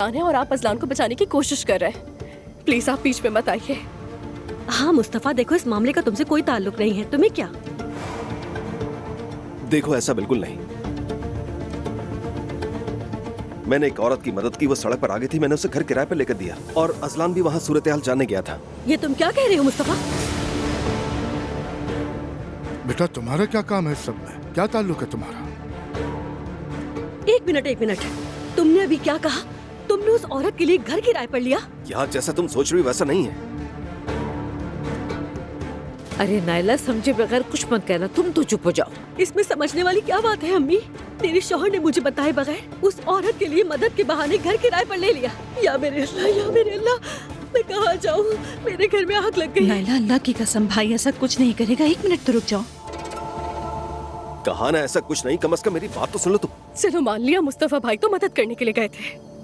है और आप अजलान को बचाने की कोशिश कर रहे हैं। प्लीज आप बीच में मत आइए। हाँ मुस्तफा, देखो इस मामले का तुमसे कोई ताल्लुक नहीं है, तुम्हें क्या? देखो ऐसा बिल्कुल नहीं। मैंने एक औरत की मदद की, वो सड़क पर आ गई थी, मैंने उसे घर किराए पर लेकर दिया और अजलान भी वहाँ सूरत हाल जानने गया था। ये तुम क्या कह रहे हो मुस्तफा? बेटा तुम्हारा क्या काम है इस सब में? क्या ताल्लुक है तुम्हारा? एक मिनट, तुमने अभी क्या कहा? तुमने उस औरत के लिए घर किराए पर लिया? यार जैसा तुम सोच रही हो वैसा नहीं है। अरे नायला, समझे बगैर कुछ मत कहना, तुम तो चुप हो जाओ। इसमें समझने वाली क्या बात है अम्मी? तेरे शौहर ने मुझे बताए बगैर उस औरत के लिए मदद के बहाने घर किराए पर ले लिया। या मेरे अल्लाह, मैं कहाँ जाऊँ? मेरे घर में आग लग गई। नायला, अल्लाह की कसम भाई ऐसा कुछ नहीं करेगा। एक मिनट तो रुक जाओ। कहा ना ऐसा कुछ नहीं, कम से कम मेरी बात तो सुन लो तुम। चलो मान लिया, मुस्तफा भाई तो मदद करने के लिए गए थे।